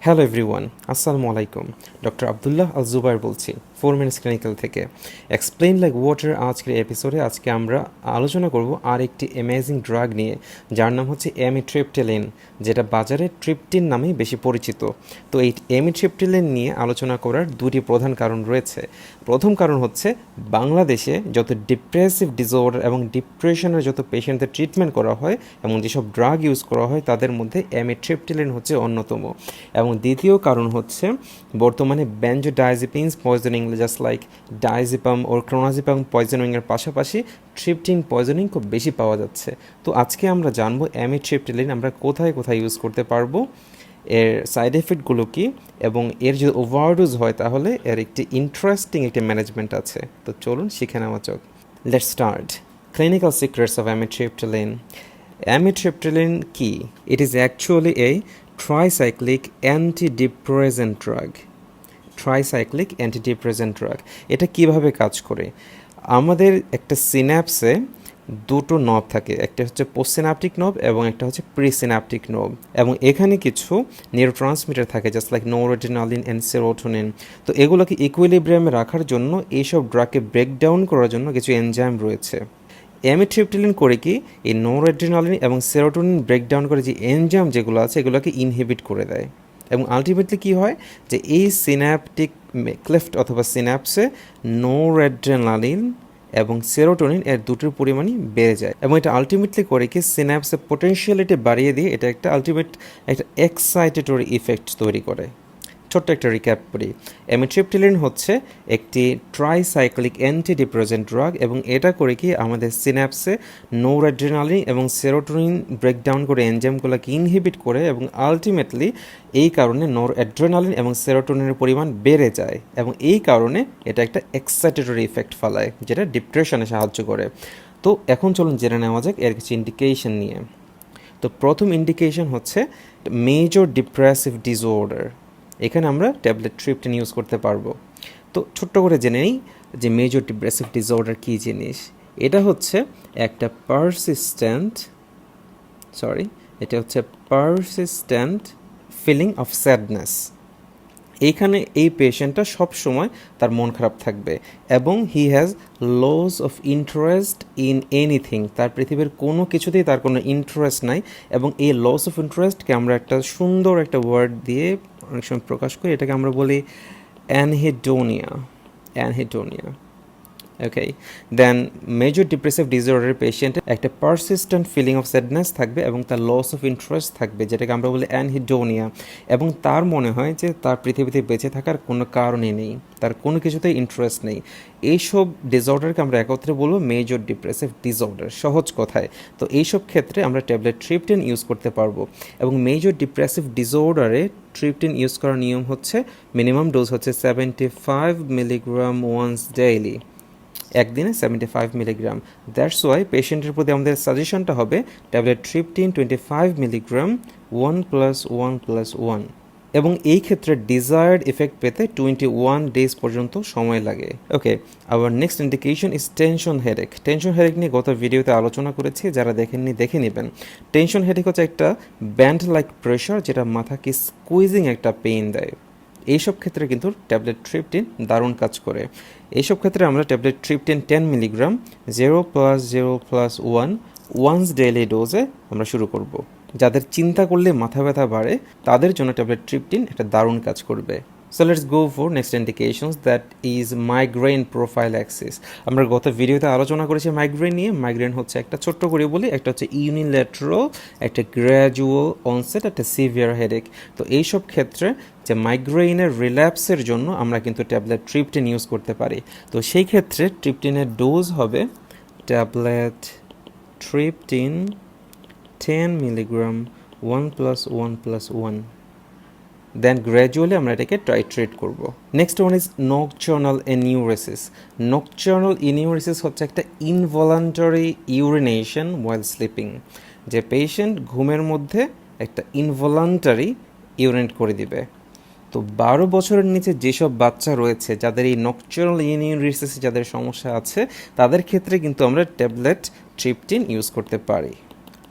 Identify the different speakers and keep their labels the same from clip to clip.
Speaker 1: Hello everyone, আসসালামু আলাইকুম। Doctor Abdullah আল জুবাইর বলছি 4 মিনিটস ক্লিনিক্যাল থেকে। এক্সপ্লেইন লাইক ওয়াটার আজকের এপিসোডে আজকে আমরা আলোচনা করব আর একটি অ্যামেজিং ড্রাগ নিয়ে, যার নাম হচ্ছে অ্যামিট্রিপটিলিন, যেটা বাজারে ট্রিপটিন নামেই বেশি পরিচিত। তো এই অ্যামিট্রিপটিলিন নিয়ে আলোচনা করার দুটি প্রধান কারণ রয়েছে। প্রথম কারণ হচ্ছে বাংলাদেশে যত ডিপ্রেসিভ ডিসঅর্ডার এবং ডিপ্রেশনের যত পেশেন্টদের ট্রিটমেন্ট করা হয় এবং যেসব ড্রাগ ইউজ করা হয় তাদের মধ্যে অ্যামিট্রিপটিলিন হচ্ছে অন্যতম। এবং দ্বিতীয় কারণ হচ্ছে বর্তমানে বেনজোডাইজিপিনস পয়জনিং জাস্ট লাইক ডাইজিপাম ও ক্লোনাজিপাম পয়জনিংয়ের পাশাপাশি ট্রিপটিন পয়জনিং খুব বেশি পাওয়া যাচ্ছে। তো আজকে আমরা জানবো অ্যামিট্রিপটিলিন আমরা কোথায় কোথায় ইউজ করতে পারবো, এর সাইড এফেক্টগুলো কী, এবং এর যদি ওভারডোজ হয় তাহলে এর একটি ইন্টারেস্টিং একটি ম্যানেজমেন্ট আছে। তো চলুন শিখে নেওয়া যাক। Let's start. Clinical secrets of amitriptyline. Amitriptyline কি? It is actually a tricyclic antidepressant drug. Tricyclic antidepressant drug. এটা কিভাবে কাজ করে? আমাদের একটা সিন্যাপসে দুটো নব থাকে, একটা হচ্ছে পোস্টসিনাপটিক নব এবং একটা হচ্ছে প্রিসিনাপটিক নব, এবং এখানে কিছু নিউরোট্রান্সমিটার থাকে জাস্ট লাইক নোরএড্রিনালিন অ্যান্ড সেরোটোনিন। তো এগুলোকে ইকুইলিব্রিয়ামে রাখার জন্য এইসব ড্রাগকে ব্রেকডাউন করার জন্য কিছু এনজাইম রয়েছে। অ্যামিট্রিপটিলিন করে কি এই নোরএড্রিনালিন এবং সেরোটোনিন ব্রেকডাউন করে যে এনজাইম যেগুলো আছে এগুলোকে ইনহিবিট করে দেয়, এবং আলটিমেটলি কী হয় যে এই সিন্যাপটিক ক্লেফট অথবা সিন্যাপসে নোরএড্রিনালিন এবং সেরোটোনিন এর দুটোর পরিমাণই বেড়ে যায়, এবং এটা আলটিমেটলি করে কি সিন্যাপসের পোটেনশিয়ালিটি বাড়িয়ে দিয়ে এটা একটা আলটিমেট একটা এক্সাইটেটরি ইফেক্ট তৈরি করে। ছোট্ট একটা রিক্যাপ করি। অ্যামিট্রিপটিলিন হচ্ছে একটি ট্রাইসাইক্লিক অ্যান্টিডিপ্রেসেন্ট ড্রাগ, এবং এটা করে কি আমাদের সিন্যাপসে নোরএড্রিনালিন এবং সেরোটোনিন ব্রেকডাউন করে এনজাইমগুলোকে ইনহিবিট করে, এবং আলটিমেটলি এই কারণে নোরএড্রিনালিন এবং সেরোটোনিনের পরিমাণ বেড়ে যায়, এবং এই কারণে এটা একটা এক্সাইটেটরি ইফেক্ট ফেলায় যেটা ডিপ্রেশনে সাহায্য করে। তো এখন চলুন জেনে নেওয়া যাক এর কিছু ইন্ডিকেশন নিয়ে। তো প্রথম ইন্ডিকেশন হচ্ছে মেজর ডিপ্রেসিভ ডিসঅর্ডার। এখানে আমরা ট্যাবলেট ট্রিপটিন ইউজ করতে পারবো। তো ছোট্ট করে জেনে নিই যে মেজর ডিপ্রেসিভ ডিসঅর্ডার কী জিনিস। এটা হচ্ছে একটা পারসিস্টেন্ট ফিলিং অফ স্যাডনেস। এইখানে এই পেশেন্টটা সবসময় তার মন খারাপ থাকবে, এবং he has loss of interest in anything. তার পৃথিবীর কোনো কিছুতেই তার কোনো ইন্টারেস্ট নাই, এবং এই লস অফ ইন্টারেস্টকে আমরা একটা সুন্দর একটা ওয়ার্ড দিয়ে অনেক সময় প্রকাশ করি, এটাকে আমরা বলি অ্যানহেডোনিয়া। ওকে, দেন মেজর ডিপ্রেসিভ ডিসঅর্ডারের পেশেন্টের একটা পারসিস্টেন্ট ফিলিং অফ স্যাডনেস থাকবে এবং তার লস অফ ইন্টারেস্ট থাকবে, যেটাকে আমরা বলি অ্যানহেডোনিয়া, এবং তার মনে হয় যে তার পৃথিবীতে বেঁচে থাকার কোনো কারণই নেই, তার কোনো কিছুতেই ইন্টারেস্ট নেই। এইসব ডিসঅর্ডারকে আমরা একত্রে বলবো মেজর ডিপ্রেসিভ ডিসঅর্ডার, সহজ কথায়। তো এইসব ক্ষেত্রে আমরা ট্যাবলেট ট্রিপটিন ইউজ করতে পারবো, এবং মেজর ডিপ্রেসিভ ডিসঅর্ডারে ট্রিপটিন ইউজ করার নিয়ম হচ্ছে মিনিমাম ডোজ হচ্ছে 75 মিলিগ্রাম ওয়ান্স ডেইলি, একদিনে 75 মিলিগ্রাম। দ্যাটস ওয়াই পেশেন্টের প্রতি আমাদের সাজেশনটা হবে ট্যাবলেট ট্রিপটিন 25 মিলিগ্রাম 1+1+1, এবং এই ক্ষেত্রে ডিজায়ার্ড এফেক্ট পেতে 21 ডেজ পর্যন্ত সময় লাগে। Okay, our next indication is tension headache. Tension headache নিয়ে গত ভিডিওতে আলোচনা করেছি, যারা দেখেননি দেখে নেবেন। টেনশন হেডেক হচ্ছে একটা ব্যান্ড লাইক প্রেশার যেটা মাথাকে স্কুইজিং একটা পেইন দেয়। এইসব ক্ষেত্রে কিন্তু ট্যাবলেট ট্রিপটিন দারুণ কাজ করে। এইসব ক্ষেত্রে আমরা tablet Triptin 10 milligram 0+0+1 once daily ডোজে আমরা শুরু করব। যাদের চিন্তা করলে মাথা ব্যথা বাড়ে তাদের জন্য ট্যাবলেট ট্রিপটিন একটা দারুণ কাজ করবে। So let's go for next indications, that is migraine prophylaxis. আমরা গত ভিডিওতে আলোচনা করেছি মাইগ্রেন নিয়ে। মাইগ্রেন হচ্ছে একটা ছোট্ট করে বলি, একটা হচ্ছে ইউনিল্যাটারাল, একটা গ্র্যাজুয়াল অনসেট, একটা সিভিয়ার হেডেক। তো এইসব ক্ষেত্রে যে মাইগ্রেনের রিল্যাপসের জন্য আমরা কিন্তু ট্যাবলেট ট্রিপটিন ইউজ করতে পারি। তো সেই ক্ষেত্রে ট্রিপটিনের ডোজ হবে tablet Triptin 10 milligram 1+1+1, then gradually আমরা এটাকে টাইট্রেট করব। Next one is nocturnal enuresis. Nocturnal enuresis হচ্ছে একটা ইনভলান্টারি ইউরিনেশন ওয়াইল স্লিপিং, যে পেশেন্ট ঘুমের মধ্যে একটা ইনভলান্টারি ইউরিনেট করে দিবে। তো 12 বছরের নিচে যেসব বাচ্চা রয়েছে যাদের এই নকচার্নাল এনিউরেসিস যাদের সমস্যা আছে তাদের ক্ষেত্রে কিন্তু আমরা ট্যাবলেট ট্রিপটিন ইউজ করতে পারি।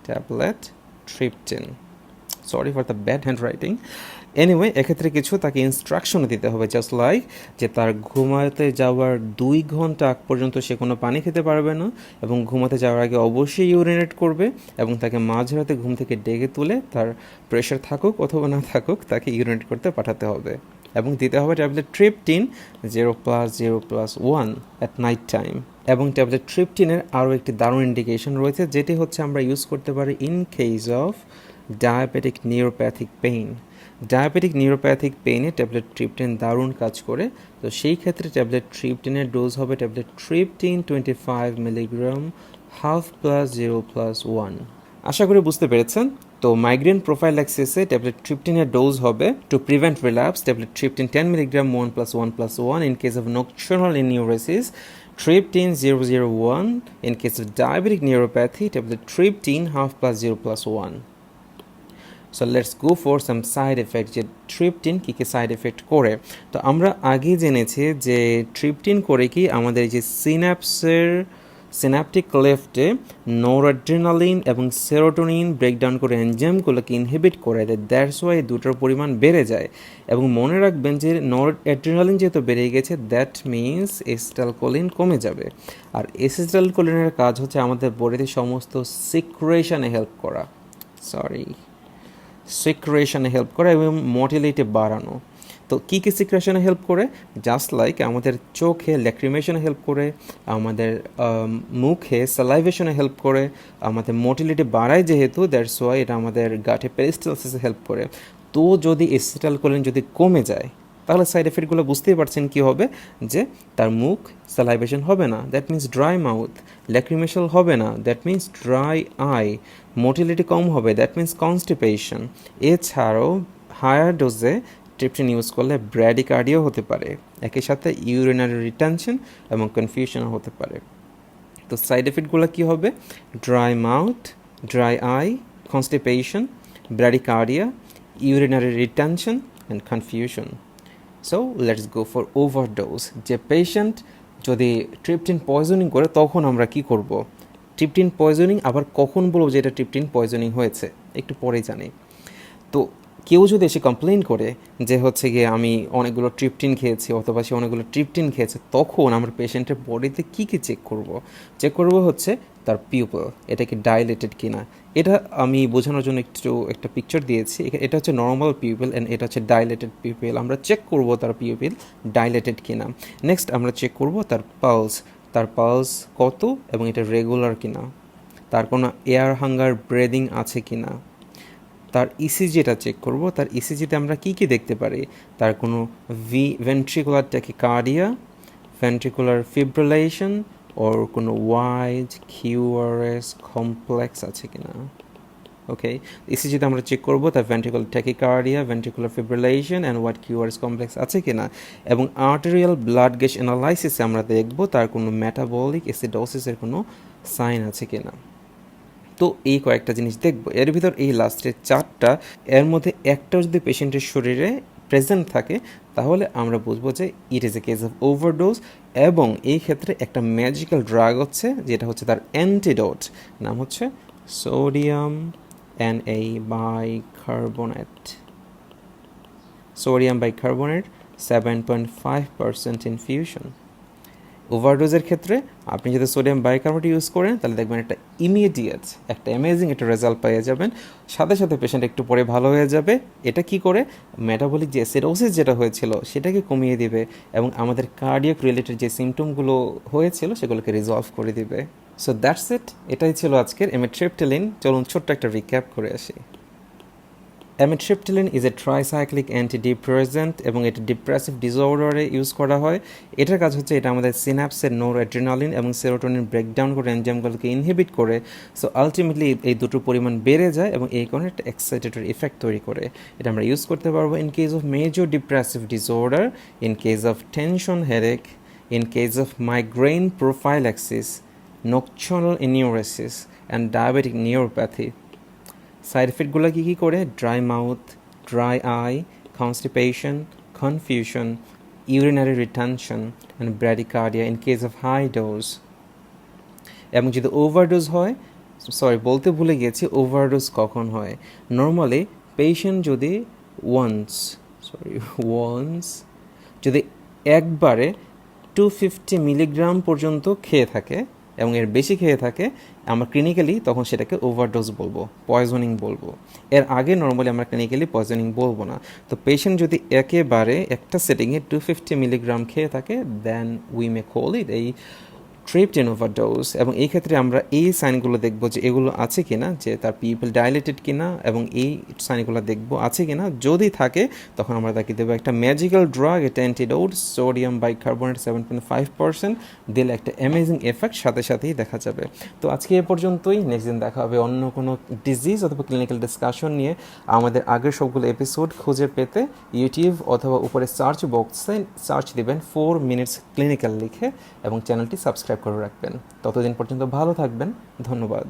Speaker 1: Tablet ট্রিপটিন, sorry for the bad hand writing. Anyway এক্ষেত্রে কিছু তাকে ইনস্ট্রাকশন দিতে হবে, জাস্ট লাইক যে তার ঘুমাতে যাওয়ার 2 ঘন্টা আগ পর্যন্ত সে কোনো পানি খেতে পারবে না এবং ঘুমাতে যাওয়ার আগে অবশ্যই ইউরিনেট করবে এবং তাকে মাঝরাতে ঘুম থেকে ডেকে তুলে তার প্রেশার থাকুক অথবা না থাকুক তাকে ইউরিনেট করতে পাঠাতে হবে এবং দিতে হবে ট্যাবলেট ট্রিপটিন 0+0+1 অ্যাট নাইট টাইম। এবং ট্যাবলেট ট্রিপটিনের আরও একটি দারুণ ইন্ডিকেশন রয়েছে, যেটি হচ্ছে আমরা ইউজ করতে পারি in case of diabetic neuropathic pain. Diabetic neuropathic পেইনে ট্যাবলেট ট্রিপটিন দারুণ কাজ করে। তো সেই ক্ষেত্রে ট্যাবলেট ট্রিপটিনের ডোজ হবে ট্যাবলেট ট্রিপটিন 25 মিলিগ্রাম 1/2+0+1। আশা করি বুঝতে পেরেছেন। তো মাইগ্রেন প্রোফাইল্যাক্সিসে ট্যাবলেট ট্রিপটিনের ডোজ হবে to prevent relapse tablet Triptin 10 milligram 1+1+1 in case of nocturnal enuresis, Triptin 001 in case of diabetic neuropathy, tablet Triptin 1/2+0+1. So let's go for some side effects যে ট্রিপটিন কী কী side effect করে। তো আমরা আগে জেনেছি যে ট্রিপটিন করে কি আমাদের যে সিনাপটিক ক্লেফটে নোরঅ্যাড্রিনালিন এবং সেরোটোনিন ব্রেকডাউন করে এনজাইমগুলোকে ইনহিবিট করে দেয়, দ্যাটস ওয়াই দুটোর পরিমাণ বেড়ে যায়। এবং মনে রাখবেন যে নোরঅ্যাড্রিনালিন যেহেতু বেড়ে গেছে দ্যাট মিনস এসিটাইলকোলিন কমে যাবে। আর এসিটাইলকোলিনের কাজ হচ্ছে আমাদের বডিতে সমস্ত সিক্রেশনে হেল্প করা হেল্প করা এবং মোটিলিটি বাড়ানো। তো কী কী সিক্রেশনে হেল্প করে? জাস্ট লাইক আমাদের চোখে ল্যাক্রিমেশনে হেল্প করে, আমাদের মুখে স্যালাইভেশনে হেল্প করে, আমাদের মোটিলিটি বাড়ায় যেহেতু দ্যাটস ওয়াই এটা আমাদের গাটে পেরিস্টালসিসে হেল্প করে। তো যদি এসিটাইলকোলিন যদি কমে যায় তাহলে সাইড এফেক্টগুলো বুঝতেই পারছেন কী হবে, যে তার মুখ স্যালাইভেশন হবে না, that means dry mouth, lacrimation হবে না, that means dry eye, motility কম হবে, দ্যাট মিন্স কনস্টিপেশন। এছাড়াও হায়ার ডোজে ট্রিপটিন ইউজ করলে ব্র্যাডিকার্ডিয়া হতে পারে, একই সাথে ইউরিনারি রিটেনশন এবং কনফিউশনও হতে পারে। তো সাইড এফেক্টগুলো কী হবে? Dry mouth, dry eye, constipation, bradycardia, urinary retention and confusion. So let's go for overdose. যে পেশেন্ট যদি ট্রিপটিন পয়জনিং করে তখন আমরা কি করব? ট্রিপটিন পয়জনিং আবার কখন বলবো যে এটা ট্রিপটিন পয়জনিং হয়েছে একটু পরেই জানি। তো কেউ যদি এসে কমপ্লেন করে যে হচ্ছে গিয়ে আমি অনেকগুলো ট্রিপটিন খেয়েছি অথবা সে অনেকগুলো ট্রিপটিন খেয়েছে, তখন আমরা পেশেন্টের বডিতে কী কী চেক করব হচ্ছে তার পিউপল, এটা কি ডাইলেটেড কিনা। এটা আমি বোঝানোর জন্য একটা পিকচার দিয়েছি। এটা হচ্ছে নর্মাল পিউপল অ্যান্ড এটা হচ্ছে ডাইলেটেড পিউপল। আমরা চেক করব তার পিউপল ডাইলেটেড কিনা। নেক্সট আমরা চেক করব তার পালস কত এবং এটা রেগুলার কিনা, তার কোনো এয়ার হাঙ্গার ব্রেদিং আছে কিনা। তার ইসিজিটা চেক করব, তার ইসিজিতে আমরা কি কি দেখতে পারি, তার কোনো ভেন্ট্রিকুলার ট্যাকিকার্ডিয়া, ভেন্ট্রিকুলার ফিব্রিলেশন ওর কোনো ওয়াইড কিউআরএস কমপ্লেক্স আছে কিনা। ওকে, ইসিজিতে আমরা চেক করব তার ventricular tachycardia, ventricular fibrillation and wide QRS complex আছে কিনা। এবং আর্টেরিয়াল ব্লাড গ্যাস অ্যানালাইসিসে আমরা দেখব তার কোনো মেটাবলিক অ্যাসিডোসিসের কোনো সাইন আছে কিনা। তো এই কয়েকটা জিনিস দেখব। এর ভিতর এই লাস্টের 4টা, এর মধ্যে একটা যদি পেশেন্টের শরীরে প্রেজেন্ট থাকে তাহলে আমরা বুঝবো যে it is a case of overdose. এবং এই ক্ষেত্রে একটা ম্যাজিক্যাল ড্রাগ হচ্ছে যেটা হচ্ছে তার অ্যান্টিডোট, নাম হচ্ছে সোডিয়াম বাইকার্বনেট 7.5% ইনফিউশন। ওভারডোজের ক্ষেত্রে আপনি যদি সোডিয়াম বাইকার্বনেট ইউজ করেন তাহলে দেখবেন একটা ইমিডিয়েট একটা অ্যামেজিং একটা রেজাল্ট পেয়ে যাবেন, সাথে সাথে পেশেন্ট একটু পরে ভালো হয়ে যাবে। এটা কি করে? মেটাবলিক যে অ্যাসিডোসিস যেটা হয়েছিল সেটাকে কমিয়ে দিবে এবং আমাদের কার্ডিয়াক রিলেটেড যে সিমটমগুলো হয়েছিল সেগুলোকে রিজলভ করে দিবে। সো দ্যাটস ইট, এটাই ছিল আজকের অ্যামিট্রিপ্টাইলিন। চলুন ছোট্ট একটা রিক্যাপ করে আসি। Amitriptyline is a tricyclic antidepressant এবং এটা ডিপ্রেসিভ ডিসঅর্ডারে ইউজ করা হয়। এটার কাজ হচ্ছে এটা আমাদের সিনাপসের নোরঅ্যাড্রিনালিন এবং সেরোটোনিন ব্রেকডাউন করে এনজাইমগুলোকে ইনহিবিট করে। সো আলটিমেটলি এই দুটোর পরিমাণ বেড়ে যায় এবং এই কারণে একটা এক্সাইটেটরি ইফেক্ট তৈরি করে। এটা আমরা ইউজ করতে পারবো in case of major depressive disorder, in case of tension headache, in case of migraine prophylaxis, nocturnal enuresis and diabetic neuropathy. Side এফেক্টগুলো কী করে? Dry mouth, dry eye, constipation, confusion, urinary retention and bradycardia in case of high dose. এবং যদি overdose হয়, বলতে ভুলে গেছি overdose কখন হয়। নর্মালি পেশেন্ট যদি ওয়ান্স ওয়ান্স যদি একবারে 250 মিলিগ্রাম পর্যন্ত খেয়ে থাকে এবং এর বেশি খেয়ে থাকে, আমরা ক্লিনিক্যালি তখন সেটাকে ওভারডোজ বলবো, পয়জনিং বলবো। এর আগে নর্মালি আমরা ক্লিনিক্যালি পয়জনিং বলবো না। তো পেশেন্ট যদি একেবারে একটা সেটিংয়ে 250 মিলিগ্রাম খেয়ে থাকে, then we may call it এই ট্রিপটেন ওভারডোজ। এবং এই ক্ষেত্রে আমরা এই সাইনগুলো দেখব যে এগুলো আছে কিনা, যে তার পিপল ডাইলেটেড কিনা, এবং এই সাইনগুলো দেখব আছে কিনা। যদি থাকে তখন আমরা তাকে দেবো একটা ম্যাজিক্যাল ড্রাগ, এটা অ্যান্টিডোট, সোডিয়াম বাইকার্বনেট 7.5%, দিলে একটা অ্যামেজিং এফেক্ট সাথে সাথেই দেখা যাবে। তো আজকে এ পর্যন্তই, নেক্সট দিন দেখা হবে অন্য কোনো ডিজিজ অথবা ক্লিনিক্যাল ডিসকাশন নিয়ে। আমাদের আগের সবগুলো এপিসোড খুঁজে পেতে ইউটিউব অথবা উপরে সার্চ বক্সে সার্চ দিবেন 4 মিনিটস ক্লিনিক্যাল লিখে, এবং চ্যানেলটি সাবস্ক্রাইব করে রাখবেন। ততদিন পর্যন্ত ভালো থাকবেন, ধন্যবাদ।